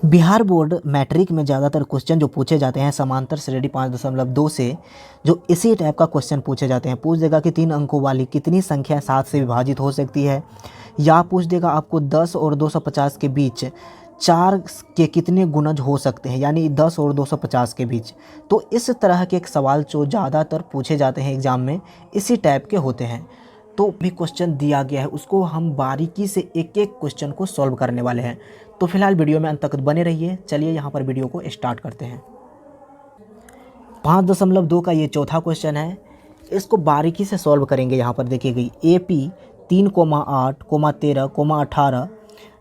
Bihar board matric में ज़्यादातर question जो पूछे जाते हैं समांतर श्रेणी 5.2 से जो इसी टाइप का क्वेश्चन पूछे जाते हैं। पूछ देगा कि 3 अंकों वाली कितनी संख्या 7 से विभाजित हो सकती है, या पूछ देगा आपको 10 और 250 के बीच 4 के कितने गुणज हो सकते हैं, यानी 10 और 250 के बीच। तो इस तरह के एक सवाल जो ज़्यादातर पूछे जाते हैं एग्ज़ाम में इसी टाइप के होते हैं। तो भी क्वेश्चन दिया गया है उसको हम बारीकी से एक एक क्वेश्चन को सॉल्व करने वाले हैं। तो फिलहाल वीडियो में अंत तक बने रहिए। चलिए यहाँ पर वीडियो को स्टार्ट करते हैं। 5.2 का ये चौथा क्वेश्चन है, इसको बारीकी से सॉल्व करेंगे। यहाँ पर देखिए गई AP 3,8, 13, 18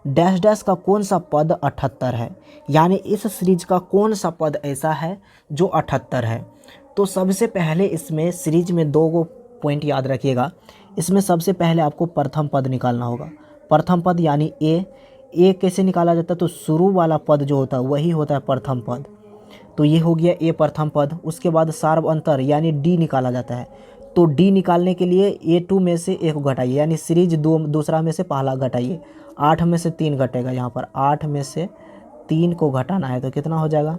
डैश डैश का कौन सा पद 78 है, यानी इस सीरीज का कौन सा पद ऐसा है जो 78 है। तो सबसे पहले इसमें सीरीज में 2 पॉइंट याद रखिएगा। इसमें सबसे पहले आपको प्रथम पद निकालना होगा। प्रथम पद यानी ए कैसे निकाला जाता है, तो शुरू वाला पद जो होता है वही होता है प्रथम पद। तो ये हो गया ए प्रथम पद। उसके बाद सार्व अंतर यानी डी निकाला जाता है। तो डी निकालने के लिए A2 में से 1 घटाइए, यानी सीरीज दूसरा में से पहला घटाइए। 8 में से 3 घटेगा, यहाँ पर 8 में से 3 को घटाना है तो कितना हो जाएगा,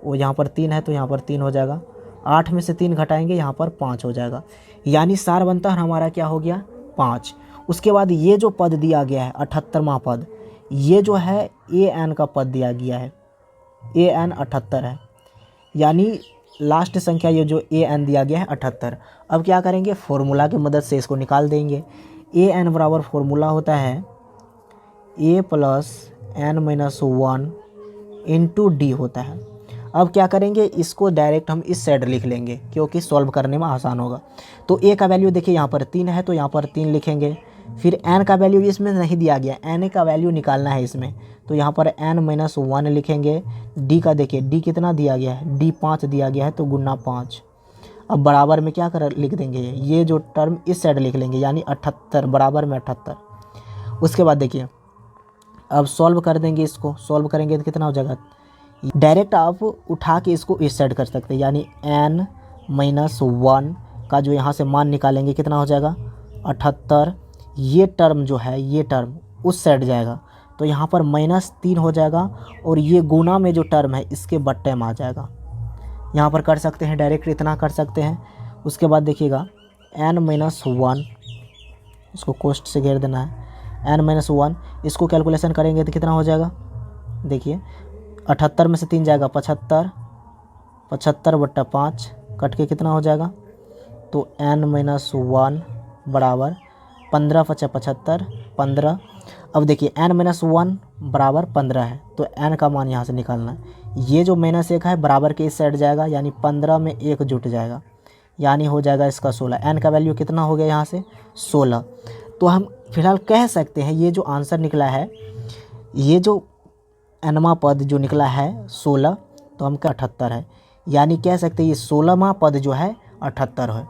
वो यहाँ पर 3 है तो यहाँ पर 3 हो जाएगा। 8 में से 3 घटाएंगे यहाँ पर 5 हो जाएगा, यानी सार्व अंतर हमारा क्या हो गया 5। उसके बाद ये जो पद दिया गया है 78वां पद, ये जो है AN का पद दिया गया है, AN 78 है, यानी लास्ट संख्या ये जो AN दिया गया है 78। अब क्या करेंगे, फॉर्मूला की मदद से इसको निकाल देंगे। AN बराबर फॉर्मूला होता है A + n-1 इंटू D होता है। अब क्या करेंगे, इसको डायरेक्ट हम इस साइड लिख लेंगे क्योंकि सॉल्व करने में आसान होगा। तो A का वैल्यू देखिए यहाँ पर 3 है तो यहाँ पर 3 लिखेंगे। फिर n का वैल्यू इसमें नहीं दिया गया, n का वैल्यू निकालना है इसमें, तो यहाँ पर n-1 लिखेंगे। D का देखिए D कितना दिया गया है, D 5 दिया गया है तो गुना 5। अब बराबर में क्या कर लिख देंगे, ये जो टर्म इस साइड लिख लेंगे, यानी 78 बराबर में 78। उसके बाद देखिए अब सॉल्व कर देंगे, इसको सॉल्व करेंगे तो कितना हो जाएगा, डायरेक्ट आप उठा के इसको इस साइड कर सकते हैं, यानी n-1 का जो यहाँ से मान निकालेंगे कितना हो जाएगा 78। ये टर्म जो है ये टर्म उस साइड जाएगा तो यहाँ पर -3 हो जाएगा, और ये गुना में जो टर्म है इसके बट्टे में आ जाएगा। यहाँ पर कर सकते हैं डायरेक्ट, इतना कर सकते हैं। उसके बाद देखिएगा n-1, इसको कोष्ठ से घेर देना है, n-1 इसको कैलकुलेशन करेंगे तो कितना हो जाएगा, देखिए 78 में से 3 जाएगा 75, 75/5 कट के कितना हो जाएगा, तो n-1 बराबर 15×5 = 15। अब देखिए n-1 बराबर 15 है तो n का मान यहाँ से निकालना है। ये जो -1 है बराबर के इस साइड जाएगा, यानी 15 में 1 जुट जाएगा, यानी हो जाएगा इसका 16। n का वैल्यू कितना हो गया यहाँ से 16। तो हम फिलहाल कह सकते हैं ये जो आंसर निकला है, ये जो nवां पद जो निकला है 16, तो हम 78 है, यानी कह सकते हैं ये 16वां पद जो है 78 है।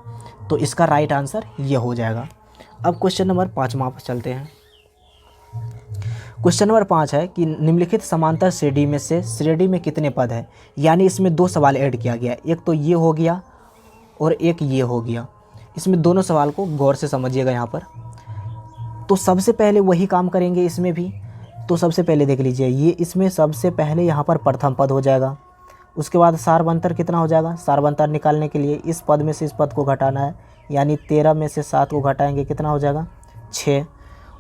तो इसका राइट आंसर ये हो जाएगा। अब क्वेश्चन नंबर 5 पर चलते हैं। क्वेश्चन नंबर 5 है कि निम्नलिखित समांतर श्रेणी में से श्रेणी में कितने पद हैं, यानी इसमें 2 सवाल ऐड किया गया, एक तो ये हो गया और एक ये हो गया। इसमें दोनों सवाल को गौर से समझिएगा। यहाँ पर तो सबसे पहले वही काम करेंगे इसमें भी। तो सबसे पहले देख लीजिए, ये इसमें सबसे पहले यहाँ पर प्रथम पद हो जाएगा। उसके बाद सार्वंतर कितना हो जाएगा, सार्वंतर निकालने के लिए इस पद में से इस पद को घटाना है, यानी 13 में से 7 को घटाएंगे कितना हो जाएगा 6।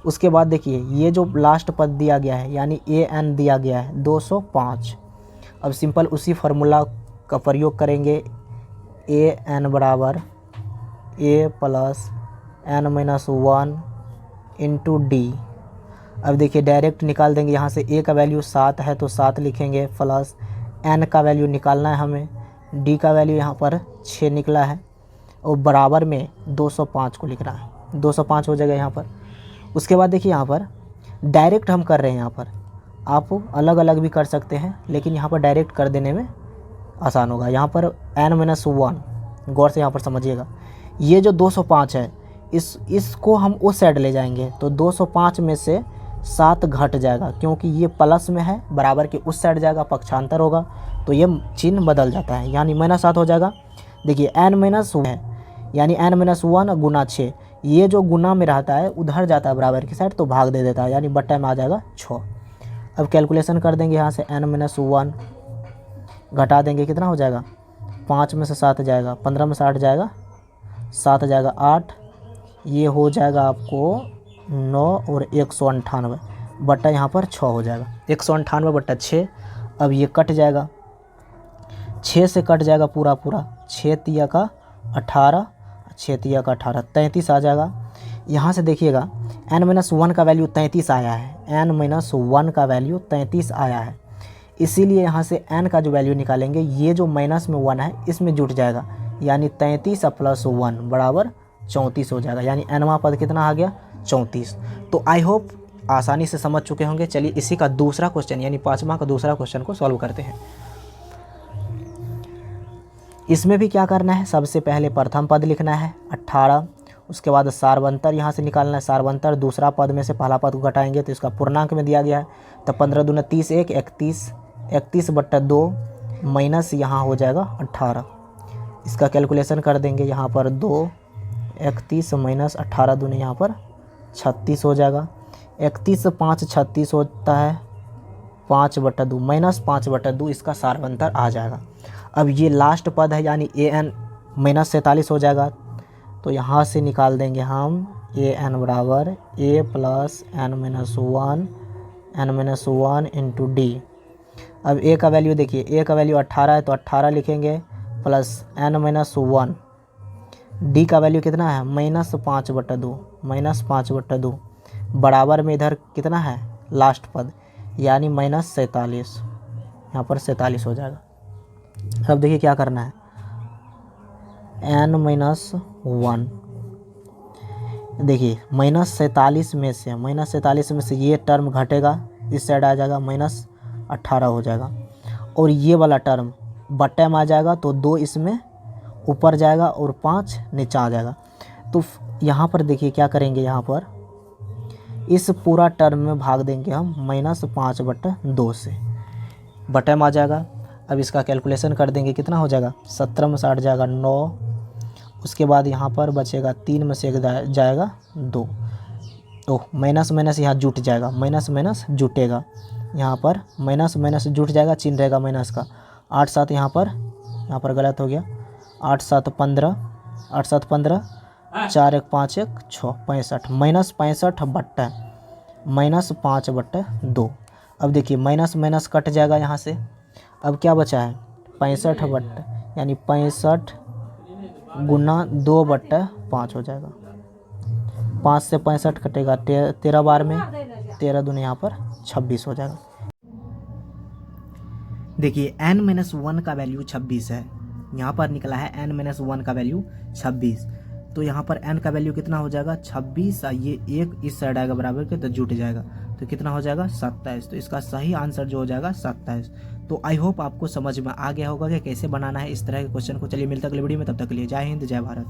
उसके बाद देखिए ये जो लास्ट पद दिया गया है, यानी AN दिया गया है 205। अब सिंपल उसी फार्मूला का प्रयोग करेंगे, AN बराबर A + n-1 इंटू D। अब देखिए डायरेक्ट निकाल देंगे, यहाँ से A का वैल्यू 7 है तो 7 लिखेंगे, प्लस n का वैल्यू निकालना है हमें, D का वैल्यू यहाँ पर 6 निकला है, और बराबर में 205 को लिखना है, 205 हो जाएगा यहाँ पर। उसके बाद देखिए यहाँ पर डायरेक्ट हम कर रहे हैं, यहाँ पर आप अलग अलग भी कर सकते हैं लेकिन यहाँ पर डायरेक्ट कर देने में आसान होगा। यहाँ पर n-1 गौर से यहाँ पर समझिएगा, ये जो 205 है इसको हम उस साइड ले जाएंगे तो 205 में से 7 घट जाएगा, क्योंकि ये प्लस में है बराबर के उस साइड जाएगा, पक्षांतर होगा तो ये चिन्ह बदल जाता है, यानी -7 हो जाएगा। देखिए n-1 है, यानी n-1 गुना 6, ये जो गुना में रहता है उधर जाता है बराबर की साइड तो भाग दे देता है, यानी बट्टा में आ जाएगा 6। अब कैलकुलेशन कर देंगे यहाँ से n-1 घटा देंगे, कितना हो जाएगा, 5 में से 7 जाएगा, 15 में से 8 जाएगा, 7 जाएगा 8, ये हो जाएगा आपको 9 और 198 बट्टा यहाँ पर 6 हो जाएगा, 198 बट्टा 6। अब ये कट जाएगा, 6 से कट जाएगा पूरा पूरा, 6 तिया का 18, 6 तिया का 18, 33 आ जाएगा। यहाँ से देखिएगा n-1 का वैल्यू 33 आया है, n-1 का वैल्यू 33 आया है, इसीलिए यहाँ से n का जो वैल्यू निकालेंगे ये जो माइनस में 1 है इसमें जुट जाएगा, यानी 33 + 1 बराबर 34 हो जाएगा, यानी nवां पद कितना आ गया, 34। तो आई होप आसानी से समझ चुके होंगे। चलिए इसी का दूसरा क्वेश्चन यानी 5वां का दूसरा क्वेश्चन को सॉल्व करते हैं। इसमें भी क्या करना है, सबसे पहले प्रथम पद लिखना है 18, उसके बाद सारवंतर यहाँ से निकालना है, सारवंतर दूसरा पद में से पहला पद को घटाएंगे तो इसका पूर्णांक में दिया गया है, तो 15 दूना 30, 31, 31 बट्टा 2 माइनस यहाँ हो जाएगा 18, इसका कैलकुलेशन कर देंगे यहाँ पर 2, 31 माइनस 18 दूने यहाँ पर 36 हो जाएगा, 31 से 5 36 होता है, 5 बट्टा 2 माइनस 5 बट्टा 2 इसका सारवंतर आ जाएगा। अब ये लास्ट पद है यानी an-47 हो जाएगा, तो यहाँ से निकाल देंगे हम an बराबर a + n-1 इंटू डी। अब a का वैल्यू देखिए, a का वैल्यू 18 है तो 18 लिखेंगे प्लस n-1, d का वैल्यू कितना है, -5 बट्टा 2, -5 बट्टा 2 बराबर में इधर कितना है लास्ट पद यानी -47, यहाँ पर 47 हो जाएगा। अब देखिए क्या करना है, n-1 देखिए -47 में से ये टर्म घटेगा, इस साइड आ जाएगा, -18 हो जाएगा, और ये वाला टर्म बट्टे में आ जाएगा तो 2 इसमें ऊपर जाएगा और 5 नीचे आ जाएगा। तो यहाँ पर देखिए क्या करेंगे, यहाँ पर इस पूरा टर्म में भाग देंगे हम -5 बट्टा 2 से, बट्टे में आ जाएगा। अब इसका कैलकुलेशन कर देंगे, कितना हो जाएगा, 17 में से 8 जाएगा 9, उसके बाद यहाँ पर बचेगा 3 में से 1 जाएगा 2, तो माइनस माइनस यहाँ जुट जाएगा, माइनस माइनस जुटेगा, यहाँ पर माइनस माइनस जुट जाएगा, चिन्ह रहेगा माइनस का। 8 7 यहाँ पर गलत हो गया, 8 7 15, 8 7 15, 4 1 5 1 6 65, -65 बट्टा -5/2। अब देखिए माइनस माइनस कट जाएगा यहाँ से, अब क्या बचा है 65 बट्टा, यानी 65 गुना 2/5 हो जाएगा, 5 से 65 कटेगा 13 बार में, 13 दूनी यहाँ पर 26 हो जाएगा। देखिए n-1 का वैल्यू 26 है, यहाँ पर निकला है n-1 का वैल्यू 26, तो यहाँ पर n का वैल्यू कितना हो जाएगा 26, ये एक इस साइड आएगा बराबर के तो जुट जाएगा, तो कितना हो जाएगा 27, तो इसका सही आंसर जो हो जाएगा 27। तो आई होप आपको समझ में आ गया होगा कि कैसे बनाना है इस तरह के क्वेश्चन को। चलिए मिलता है अगली वीडियो में, तब तक के लिए जय हिंद जय भारत।